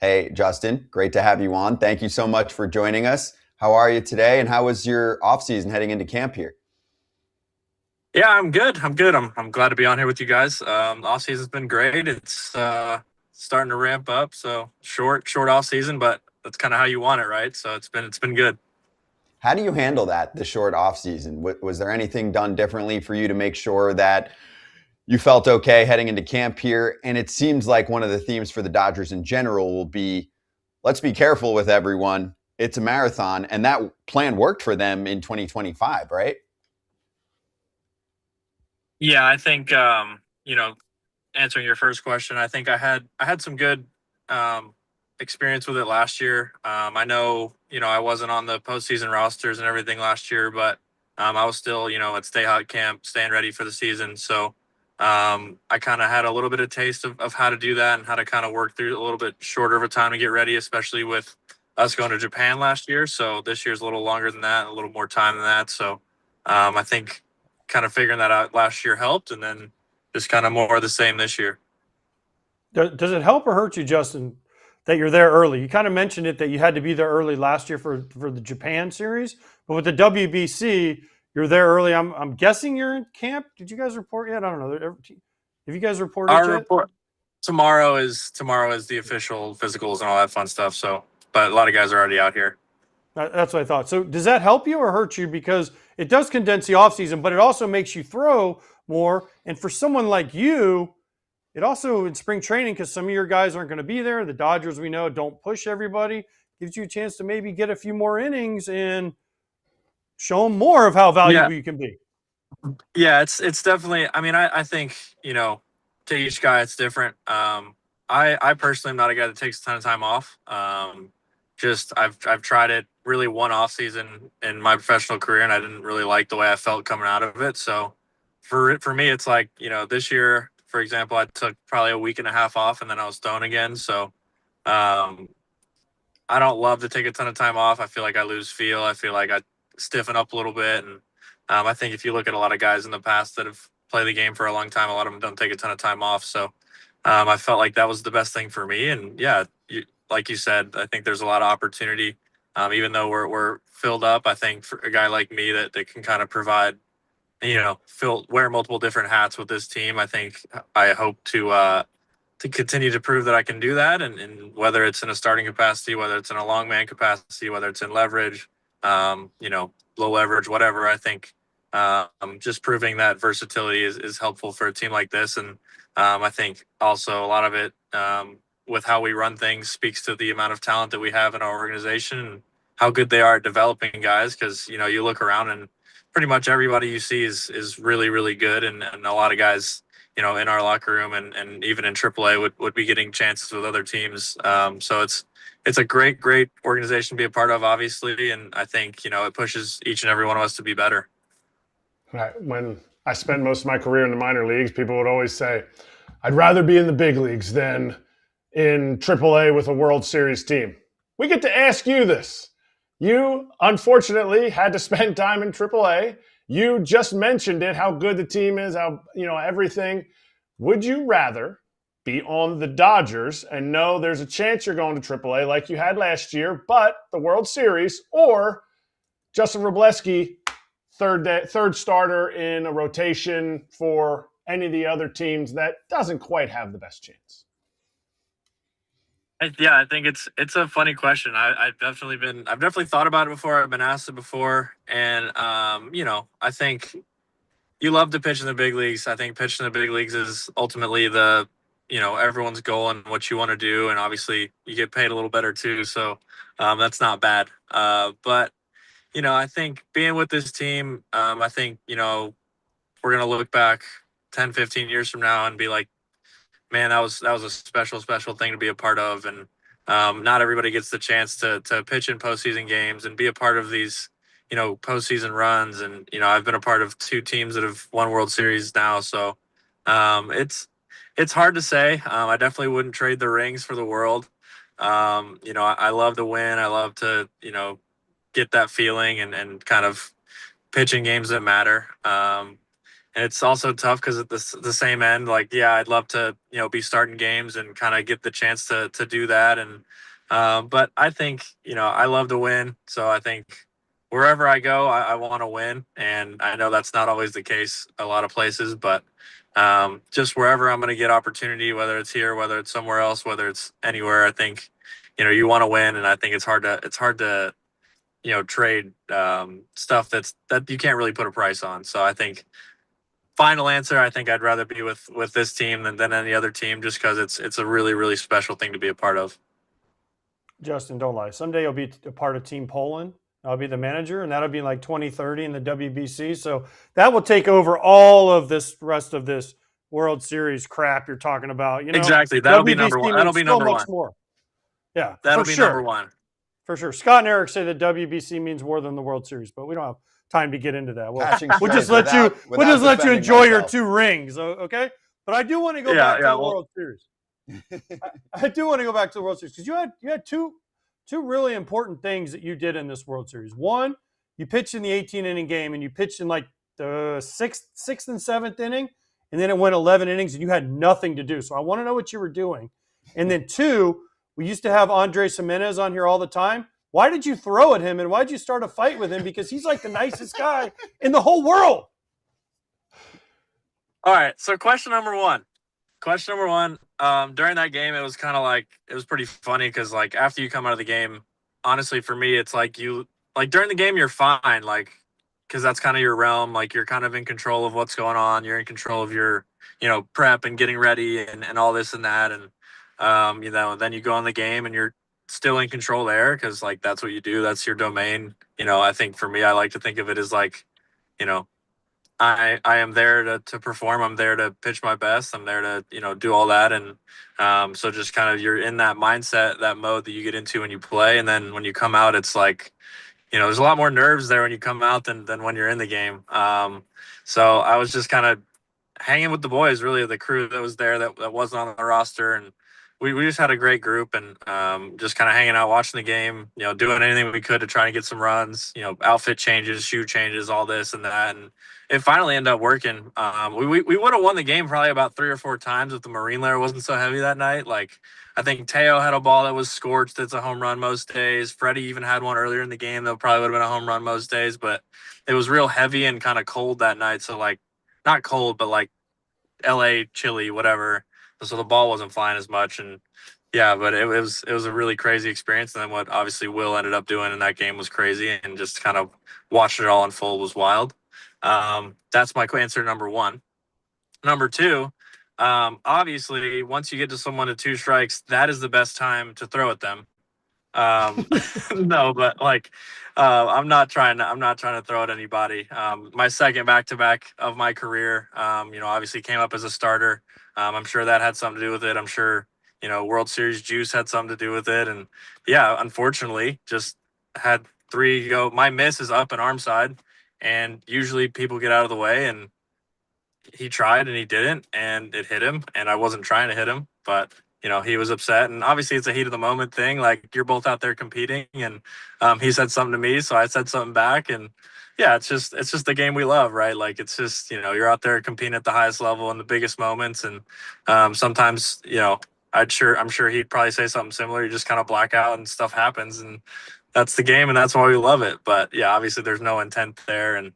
Hey, Justin, great to have you on. Thank you so much for joining us. How are you today, and how was your offseason heading into camp here? Yeah, I'm good. I'm glad to be on here with you guys. Off season's been great. It's starting to ramp up. So short off season, but that's kind of how you want it, right? So it's been good. How do you handle that, the short offseason? Was there anything done differently for you to make sure that you felt okay heading into camp here? And it seems like one of the themes for the Dodgers in general will be, let's be careful with everyone. It's a marathon, and that plan worked for them in 2025, right? Yeah, I think answering your first question, I think I had some good um, experience with it last year. I know I wasn't on the postseason rosters and everything last year, but I was still at Stay Hot Camp, staying ready for the season. So I kind of had a little bit of taste of how to do that and how to kind of work through a little bit shorter of a time to get ready, especially with us going to Japan last year. So this year's a little longer than that, a little more time than that. So I think kind of figuring that out last year helped, and then just kind of more of the same this year. Does it help or hurt you, Justin, that you're there early? You kind of mentioned it that you had to be there early last year for the Japan series, but with the WBC, you're there early. I'm guessing you're in camp. Did you guys report yet? I don't know. Have you guys reported Our yet? report tomorrow is the official physicals and all that fun stuff. So, but a lot of guys are already out here. That's what I thought. So does that help you or hurt you? Because it does condense the offseason, but it also makes you throw more. And for someone like you, it also in spring training, because some of your guys aren't going to be there. The Dodgers, we know, don't push everybody. Gives you a chance to maybe get a few more innings and show them more of how Yeah, valuable you can be. yeah, it's definitely. I mean, I think to each guy it's different. I personally am not a guy that takes a ton of time off. Just I've tried it really one off season in my professional career, and I didn't really like the way I felt coming out of it. So for me, it's like this year, for example, I took probably a week and a half off, and then I was stoned again. So um, I don't love to take a ton of time off. I feel like I lose feel. I feel like I stiffen up a little bit, and I think if you look at a lot of guys in the past that have played the game for a long time, a lot of them don't take a ton of time off. So I felt like that was the best thing for me. And yeah, like you said, I think there's a lot of opportunity. Even though we're filled up, I think for a guy like me that can kind of provide, wear multiple different hats with this team. I hope to continue to prove that I can do that. And whether it's in a starting capacity, whether it's in a long man capacity, whether it's in leverage, low leverage, whatever, I think just proving that versatility is helpful for a team like this. And I think also a lot of it with how we run things speaks to the amount of talent that we have in our organization and how good they are at developing guys. Because, you look around and pretty much everybody you see is really, really good. And a lot of guys in our locker room and even in AAA would be getting chances with other teams. So it's a great organization to be a part of, obviously, and I think it pushes each and every one of us to be better. Right. When I spent most of my career in the minor leagues, people would always say, I'd rather be in the big leagues than in AAA with a World Series team. We get to ask you this. You, unfortunately, had to spend time in AAA. You just mentioned it, how good the team is, how, everything. Would you rather be on the Dodgers and know there's a chance you're going to AAA like you had last year, but the World Series, or Justin Wrobleski, third starter in a rotation for any of the other teams that doesn't quite have the best chance? Yeah, I think it's a funny question. I've definitely thought about it before. I've been asked it before, and I think you love to pitch in the big leagues. I think pitching in the big leagues is ultimately the everyone's goal and what you want to do, and obviously you get paid a little better too. So that's not bad. But I think being with this team, I think we're gonna look back 10, 15 years from now and be like, man, that was a special thing to be a part of. And not everybody gets the chance to pitch in postseason games and be a part of these postseason runs. And I've been a part of two teams that have won World Series now, so it's hard to say. I definitely wouldn't trade the rings for the world. I love to win. I love to get that feeling and kind of pitching games that matter. And it's also tough because at the same end, like, yeah, I'd love to, be starting games and kind of get the chance to do that. And but I think, I love to win. So I think wherever I go, I want to win. And I know that's not always the case a lot of places, but just wherever I'm going to get opportunity, whether it's here, whether it's somewhere else, whether it's anywhere, I think, you want to win. And I think it's hard to trade stuff that you can't really put a price on. So I think final answer, I think I'd rather be with this team than any other team, just because it's a really, really special thing to be a part of. Justin, don't lie. Someday you'll be a part of Team Poland. I'll be the manager, and that'll be like 2030 in the WBC. So that will take over all of this rest of this World Series crap you're talking about. Exactly. That'll be WBC number one. means That'll be so number much one. more. Yeah, That'll for be sure. number one. For sure. Scott and Erik say that WBC means more than the World Series, but we don't have time to get into that. We'll just let you enjoy your 2 rings, okay? But I do want to go back to the World Series. I do want to go back to the World Series because you had two really important things that you did in this World Series. One, you pitched in the 18-inning game, and you pitched in like the sixth and seventh inning, and then it went 11 innings, and you had nothing to do. So I want to know what you were doing. And then 2, we used to have Andrés Giménez on here all the time. Why did you throw at him, and why did you start a fight with him? Because he's like the nicest guy in the whole world. All right, so question number one. During that game, it was kind of like, it was pretty funny because, like, after you come out of the game, honestly, for me, it's like during the game, you're fine, like, because that's kind of your realm. Like, you're kind of in control of what's going on. You're in control of your, prep and getting ready and all this and that. And, then you go in the game and you're still in control there because, like, that's what you do. That's your domain. I think for me, I like to think of it as like, you know, I am there to perform. I'm there to pitch my best. I'm there to, do all that. And so just kind of, you're in that mindset, that mode that you get into when you play. And then when you come out, it's like, there's a lot more nerves there when you come out than when you're in the game. So I was just kind of hanging with the boys, really, the crew that was there that wasn't on the roster. And we just had a great group and just kind of hanging out, watching the game, doing anything we could to try to get some runs, outfit changes, shoe changes, all this and that. And it finally ended up working. We would have won the game probably about 3 or 4 times if the marine layer wasn't so heavy that night. Like, I think Teo had a ball that was scorched. That's a home run most days. Freddie even had one earlier in the game that probably would have been a home run most days. But it was real heavy and kind of cold that night. So, like, not cold, but like LA chilly, whatever. So the ball wasn't flying as much. And yeah, but it was a really crazy experience. And then what obviously Will ended up doing in that game was crazy, and just kind of watching it all unfold was wild. That's my answer number 1. Number 2, obviously, once you get to someone at 2 strikes, that is the best time to throw at them. No, but like, I'm not trying to throw at anybody. My second back-to-back of my career, obviously came up as a starter. I'm sure that had something to do with it. I'm sure, World Series juice had something to do with it. And yeah, unfortunately, just had 3 go. My miss is up and arm side, and usually people get out of the way, and he tried and he didn't, and it hit him, and I wasn't trying to hit him, but he was upset. And obviously it's a heat of the moment thing. Like, you're both out there competing, and he said something to me, so I said something back. And yeah, it's just the game we love, right? Like, it's just, you're out there competing at the highest level in the biggest moments. And sometimes, I'm sure he'd probably say something similar. You just kind of black out and stuff happens, and that's the game, and that's why we love it. But yeah, obviously there's no intent there. And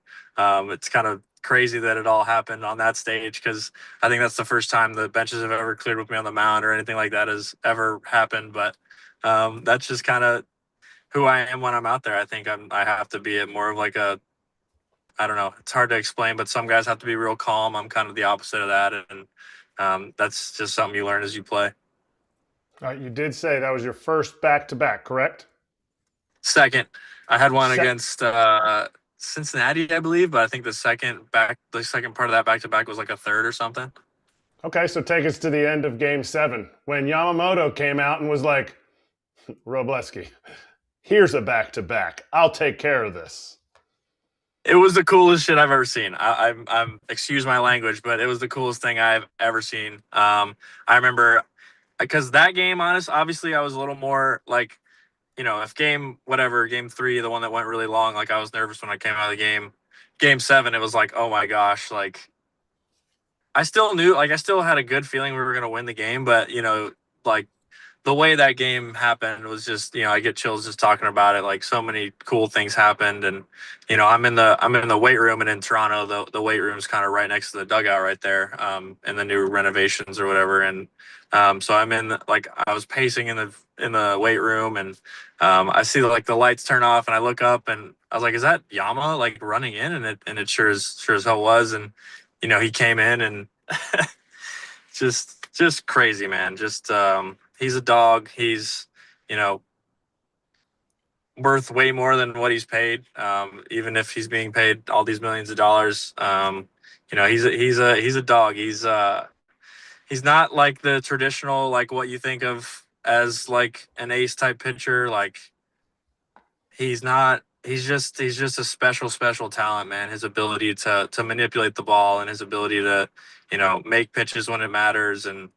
it's kind of crazy that it all happened on that stage, because I think that's the first time the benches have ever cleared with me on the mound or anything like that has ever happened. But that's just kind of who I am when I'm out there. I think I have to be more of like a, I don't know, it's hard to explain, but some guys have to be real calm. I'm kind of the opposite of that. And that's just something you learn as you play. You did say that was your first back-to-back, correct? Second. I had one against Cincinnati, I believe, but I think the second part of that back-to-back was like a third or something. Okay, so take us to the end of Game 7 when Yamamoto came out and was like, Wrobleski, here's a back-to-back. I'll take care of this. It was the coolest shit I've ever seen. I'm excuse my language, but it was the coolest thing I've ever seen. I remember, because that game, obviously I was a little more like, if game 3, the one that went really long, like, I was nervous when I came out of the game. Game 7, it was like, oh my gosh, like, I still knew, like, I still had a good feeling we were going to win the game, but, you know, like, the way that game happened was just, you know, I get chills just talking about it. Like, so many cool things happened, and you know, I'm in the weight room, and in Toronto, the weight room's kind of right next to the dugout right there, in the new renovations or whatever. And so I'm like, I was pacing in the weight room, and I see like the lights turn off, and I look up, and I was like, is that Yama like running in? And it sure as hell was. And you know, he came in, and just crazy, man. Just he's a dog. He's, you know, worth way more than what he's paid. Even if he's being paid all these millions of dollars, you know, he's a dog. He's not like the traditional, like what you think of as like an ace type pitcher. Like, he's not. He's just a special talent, man. His ability to manipulate the ball, and his ability to, you know, make pitches when it matters. And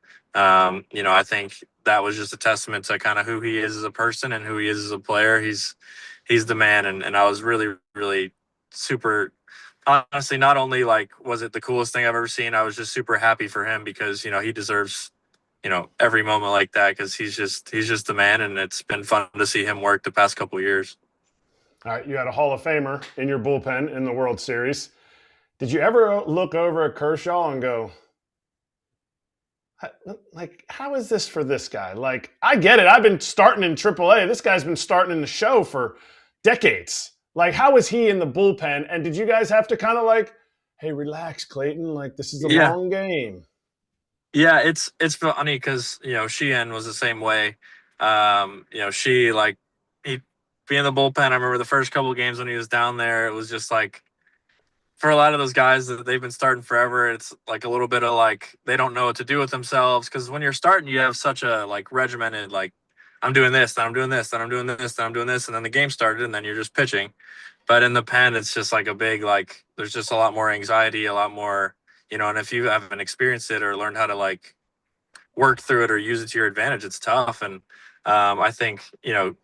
you know, I think that was just a testament to kind of who he is as a person and who he is as a player. He's the man. And I was really super, honestly, not only like was it the coolest thing I've ever seen, I was just super happy for him, because, you know, he deserves, you know, every moment like that, because he's just the man. And it's been fun to see him work the past couple of years. All right, you had a Hall of Famer in your bullpen in the World Series. Did you ever look over at Kershaw and go, like, how is this for this guy? Like, I get it. I've been starting in AAA. This guy's been starting in the show for decades. Like, how is he in the bullpen? And did you guys have to kind of like, hey, relax, Clayton. Like, this is a long game. Yeah, it's funny because, you know, Sheehan was the same way. You know, he be in the bullpen. I remember the first couple of games when he was down there, it was just like, for a lot of those guys that they've been starting forever, it's like a little bit of like they don't know what to do with themselves, because when you're starting, you have such a like regimented, like, I'm doing this, then I'm doing this, then I'm doing this, then I'm doing this, and then the game started, and then you're just pitching. But in the pen, it's just like a big, like, there's just a lot more anxiety, a lot more, you know. And if you haven't experienced it or learned how to like work through it or use it to your advantage, it's tough. And I think, you know,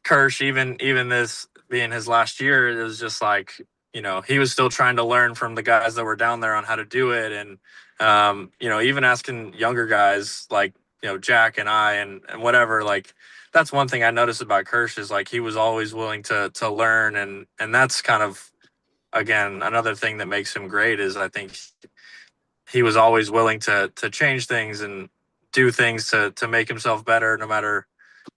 Kirsch, even this being his last year, it was just like, you know, he was still trying to learn from the guys that were down there on how to do it. And you know, even asking younger guys like, you know, Jack and I and whatever, like, that's one thing I noticed about Kirsch is like he was always willing to learn. And that's kind of, again, another thing that makes him great is I think he was always willing to change things and do things to make himself better, no matter,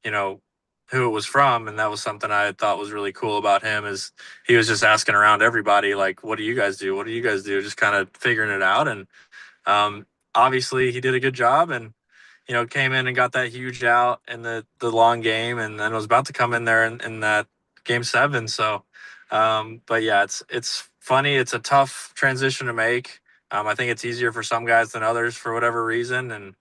you know, who it was from. And that was something I thought was really cool about him, is he was just asking around everybody, like, what do you guys do? What do you guys do? Just kind of figuring it out. And obviously he did a good job, and, you know, came in and got that huge out in the long game, and then was about to come in there in that game 7. So, but yeah, it's funny. It's a tough transition to make. I think it's easier for some guys than others for whatever reason. And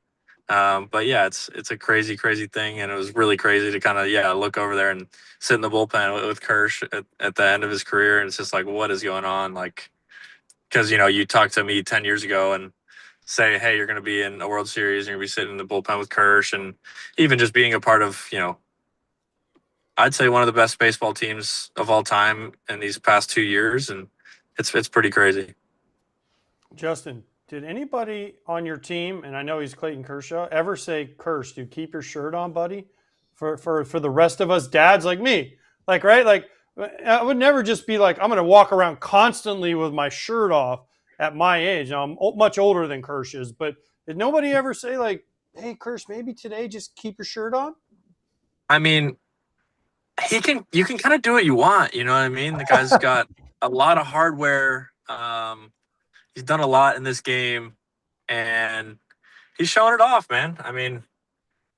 but yeah, it's a crazy thing, and it was really crazy to kind of look over there and sit in the bullpen with Kirsch at the end of his career, and it's just like, what is going on? Like, because, you know, you talked to me 10 years ago and say, hey, you're going to be in a World Series, you're going to be sitting in the bullpen with Kirsch, and even just being a part of, you know, I'd say one of the best baseball teams of all time in these past 2 years, and it's pretty crazy. Justin, did anybody on your team, and I know he's Clayton Kershaw, ever say, Kersh, dude, keep your shirt on, buddy, for the rest of us dads like me? Like, right? Like, I would never just be like, I'm going to walk around constantly with my shirt off at my age. Now, I'm much older than Kersh is, but did nobody ever say, like, hey, Kersh, maybe today just keep your shirt on? I mean, you can kind of do what you want, you know what I mean? The guy's got a lot of hardware. He's done a lot in this game, and he's showing it off, man. I mean,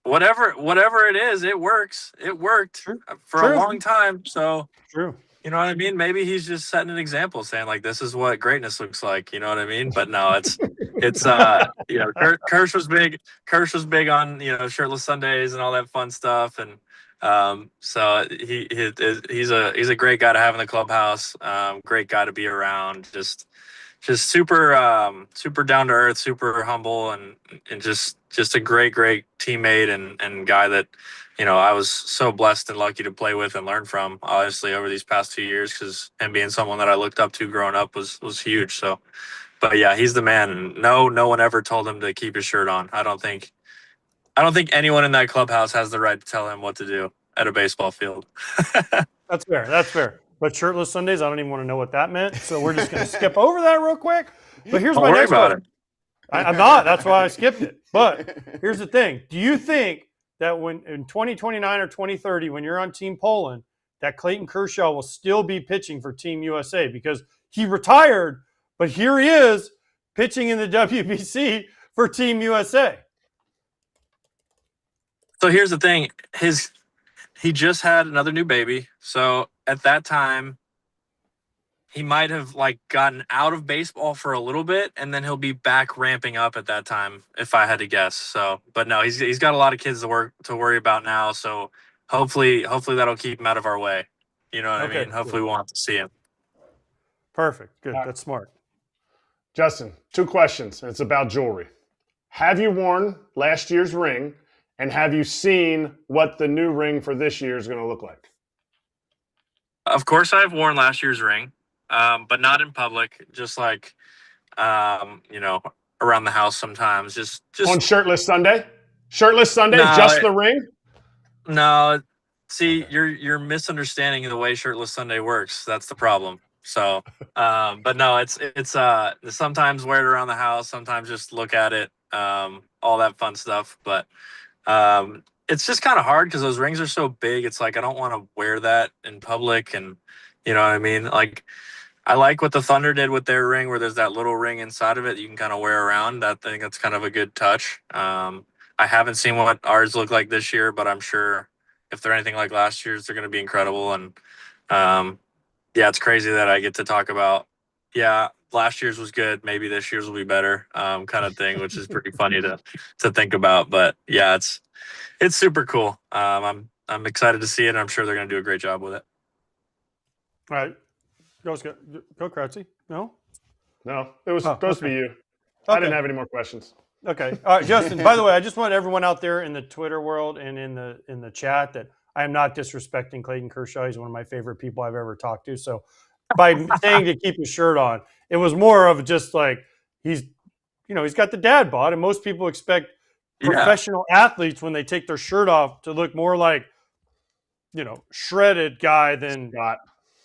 whatever it is, it works. It worked for a long time. So, you know what I mean? Maybe he's just setting an example, saying like, this is what greatness looks like. You know what I mean? But no, it's you know, Kirsch was big. Kirsch was big on, you know, shirtless Sundays and all that fun stuff. And so he's a great guy to have in the clubhouse. Great guy to be around. Just super down to earth, super humble, and just a great teammate and guy that, you know, I was so blessed and lucky to play with and learn from, obviously, over these past 2 years, because him being someone that I looked up to growing up was huge. So But yeah, he's the man. And no one ever told him to keep his shirt on. I don't think anyone in that clubhouse has the right to tell him what to do at a baseball field. That's fair. That's fair. But shirtless Sundays, I don't even want to know what that meant. So we're just going to skip over that real quick. But here's Don't my worry next about question. I'm not. That's why I skipped it. But here's the thing. Do you think that when in 2029 or 2030, when you're on Team Poland, that Clayton Kershaw will still be pitching for Team USA? Because he retired, but here he is pitching in the WBC for Team USA. So here's the thing. He just had another new baby. So at that time, he might have like gotten out of baseball for a little bit, and then he'll be back ramping up at that time, if I had to guess. So, but no, he's got a lot of kids to worry about now. So hopefully that'll keep him out of our way. You know what I mean? Hopefully we won't have to see him. Perfect. Good. That's smart. Justin, 2 questions. And it's about jewelry. Have you worn last year's ring? And have you seen what the new ring for this year is going to look like? Of course, I've worn last year's ring, but not in public. Just like, around the house sometimes. Just on shirtless Sunday. Shirtless Sunday, no, just the ring. No, see, you're misunderstanding the way shirtless Sunday works. That's the problem. So, but no, it's sometimes wear it around the house. Sometimes just look at it. All that fun stuff, but. It's just kind of hard because those rings are so big. It's like I don't want to wear that in public, and you know what I mean. Like I like what the Thunder did with their ring, where there's that little ring inside of it you can kind of wear around. That thing, that's kind of a good touch. I haven't seen what ours look like this year, but I'm sure if they're anything like last year's, they're going to be incredible. And yeah, it's crazy that I get to talk about. Yeah, last year's was good. Maybe this year's will be better, kind of thing, which is pretty funny to think about. But yeah, it's super cool. I'm excited to see it. And I'm sure they're going to do a great job with it. All right, go Kratzy. No, it was supposed to be you. Okay. I didn't have any more questions. Okay, all right, Justin. By the way, I just want everyone out there in the Twitter world and in the chat that I am not disrespecting Clayton Kershaw. He's one of my favorite people I've ever talked to. So by saying to keep his shirt on, it was more of just like he's got the dad bod, and most people expect professional athletes when they take their shirt off to look more like shredded guy than Scott.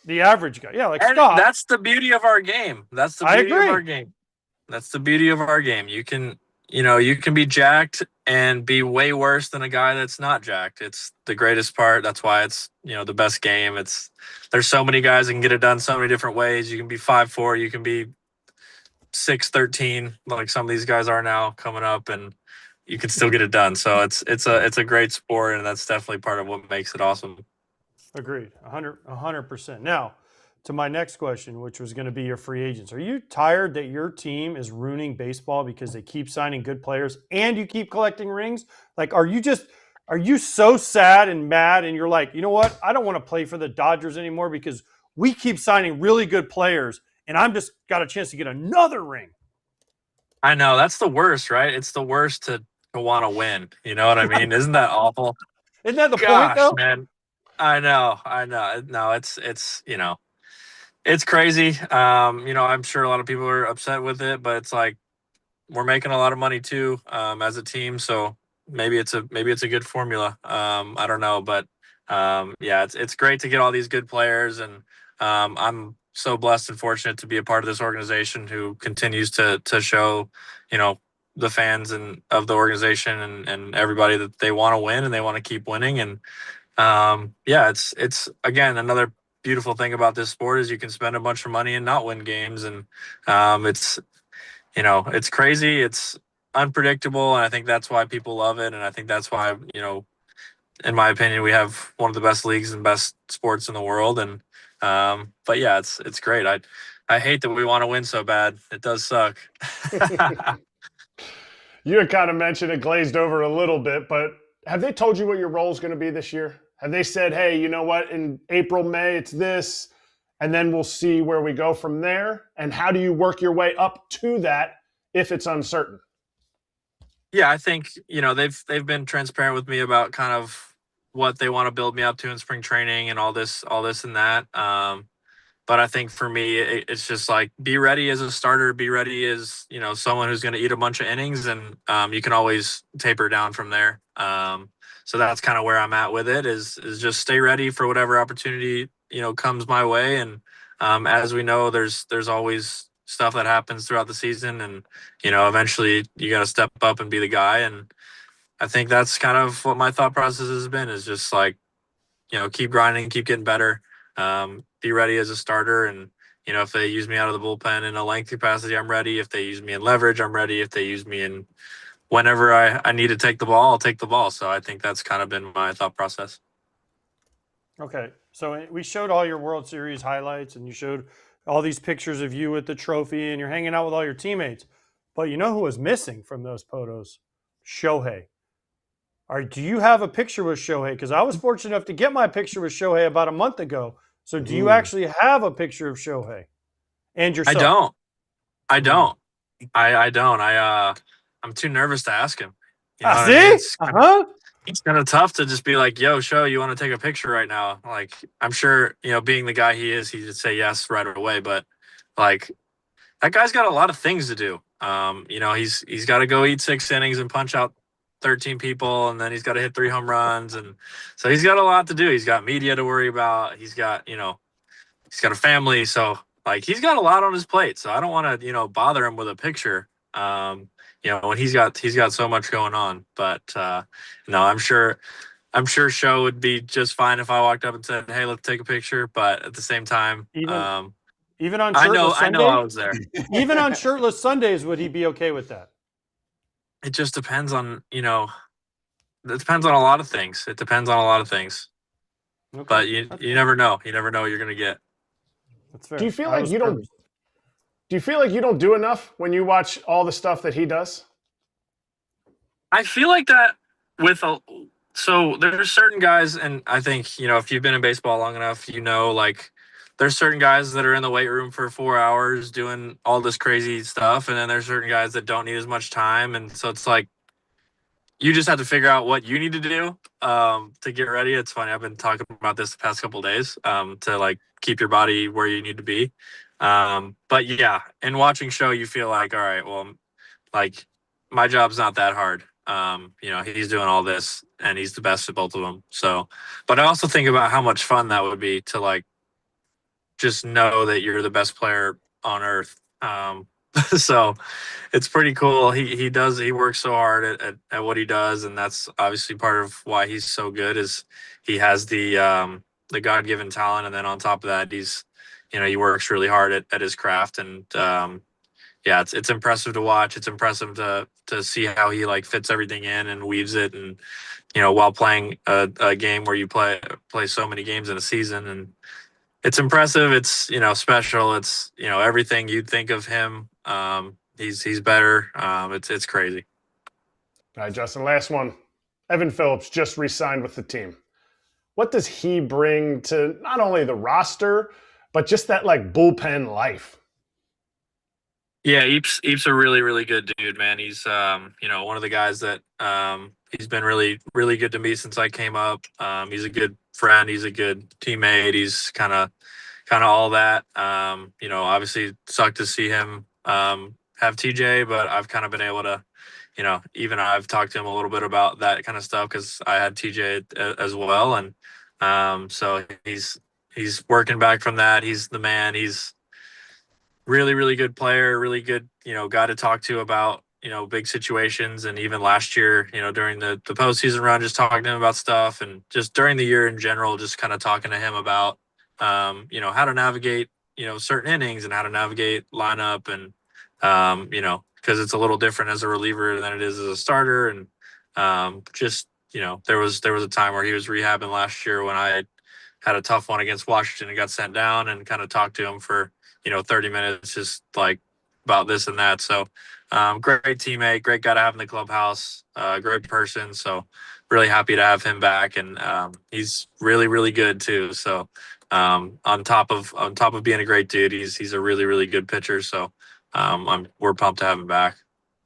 The average guy. Yeah, like and Scott. That's the beauty of our game. That's the beauty of our game. That's the beauty of our game. You can be jacked and be way worse than a guy that's not jacked. It's the greatest part. That's why it's, the best game. There's so many guys that can get it done so many different ways. You can be 5'4", you can be 6'13", like some of these guys are now coming up, and you can still get it done. So it's a great sport, and that's definitely part of what makes it awesome. Agreed. 100%. Now, to my next question, which was going to be your free agents. Are you tired that your team is ruining baseball because they keep signing good players and you keep collecting rings? Like, are you so sad and mad and you're like, you know what? I don't want to play for the Dodgers anymore because we keep signing really good players and I'm just got a chance to get another ring. I know. That's the worst, right? It's the worst to want to win. You know what I mean? Isn't that awful? Isn't that the point, though? Man. I know. No, it's it's crazy. I'm sure a lot of people are upset with it, but it's like we're making a lot of money too, as a team. So maybe it's a good formula. I don't know, but yeah, it's great to get all these good players, and I'm so blessed and fortunate to be a part of this organization who continues to show, the fans and of the organization and everybody that they want to win and they want to keep winning. And yeah, it's again another beautiful thing about this sport is you can spend a bunch of money and not win games, and it's crazy, it's unpredictable, and I think that's why people love it, and I think that's why in my opinion we have one of the best leagues and best sports in the world. And but yeah, it's great. I hate that we want to win so bad. It does suck. You had kind of mentioned it, glazed over a little bit, but have they told you what your role is going to be this year? Have they said, hey, you know what, in April, May, it's this, and then we'll see where we go from there? And how do you work your way up to that if it's uncertain? Yeah, I think, they've been transparent with me about kind of what they want to build me up to in spring training and all this and that. But I think for me, it's just like be ready as a starter, be ready as, you know, someone who's going to eat a bunch of innings, and you can always taper down from there. So that's kind of where I'm at with it is just stay ready for whatever opportunity, you know, comes my way. And as we know, there's always stuff that happens throughout the season, and, you know, eventually you got to step up and be the guy. And I think that's kind of what my thought process has been, is just like, you know, keep grinding, keep getting better, be ready as a starter. And, you know, if they use me out of the bullpen in a length capacity, I'm ready. If they use me in leverage, I'm ready. If they use me in whenever I need to take the ball, I'll take the ball. So I think that's kind of been my thought process. Okay. So we showed all your World Series highlights, and you showed all these pictures of you with the trophy, and you're hanging out with all your teammates. But you know who was missing from those photos? Shohei. Do you have a picture with Shohei? Because I was fortunate enough to get my picture with Shohei about a month ago. So do you actually have a picture of Shohei and yourself? I don't. I'm too nervous to ask him. You know what See? I mean? It's kind of tough to just be like, yo, Show, you want to take a picture right now? Like, I'm sure, you know, being the guy he is, he'd say yes right away. But like, that guy's got a lot of things to do. You know, he's got to go eat 6 innings and punch out 13 people, and then he's got to hit 3 home runs, and so he's got a lot to do. He's got media to worry about. He's got, you know, he's got a family, so like he's got a lot on his plate. So I don't want to, you know, bother him with a picture. You know, when he's got so much going on. But no, I'm sure Show would be just fine if I walked up and said, "Hey, let's take a picture." But at the same time, even on shirtless Sundays, I know I was there. Even on shirtless Sundays, would he be okay with that? It just depends on, you know, it depends on a lot of things. Okay. But you never know. You never know what you're going to get. That's fair. Do you feel like you don't? Do you feel like you don't do enough when you watch all the stuff that he does? I feel like that so there's certain guys, and I think, you know, if you've been in baseball long enough, you know, like there's certain guys that are in the weight room for 4 hours doing all this crazy stuff, and then there's certain guys that don't need as much time, and so it's like you just have to figure out what you need to do to get ready. It's funny, I've been talking about this the past couple of days to like keep your body where you need to be. But yeah, in watching Show, you feel like, all right, well, like my job's not that hard. You know, he's doing all this and he's the best at both of them. So, but I also think about how much fun that would be to like just know that you're the best player on earth. So it's pretty cool. He works so hard at what he does, and that's obviously part of why he's so good, is he has the God-given talent, and then on top of that, he's, you know, he works really hard at his craft. And yeah, it's impressive to watch. It's impressive to see how he like fits everything in and weaves it, and, you know, while playing a game where you play so many games in a season. And it's impressive. It's, you know, special. It's, you know, everything you'd think of him. He's better. It's crazy. All right, Justin, last one. Evan Phillips just re-signed with the team. What does he bring to not only the roster, but just that like bullpen life? Yeah, Eep's a really, really good dude, man. He's you know, one of the guys that he's been really, really good to me since I came up. He's a good friend. He's a good teammate. He's kind of all that. You know, obviously sucked to see him have TJ, but I've kind of been able to, you know, even I've talked to him a little bit about that kind of stuff because I had TJ as well. And so he's working back from that. He's the man. He's really, really good player, really good, you know, guy to talk to about, you know, big situations. And even last year, you know, during the postseason run, just talking to him about stuff, and just during the year in general, just kind of talking to him about, you know, how to navigate, you know, certain innings and how to navigate lineup. And, you know, because it's a little different as a reliever than it is as a starter. And just, you know, there was a time where he was rehabbing last year when I had a tough one against Washington and got sent down, and kind of talked to him for, you know, 30 minutes, just like about this and that. So great teammate, great guy to have in the clubhouse, great person. So really happy to have him back. And he's really, really good too. So on top of being a great dude, he's a really, really good pitcher. So we're pumped to have him back.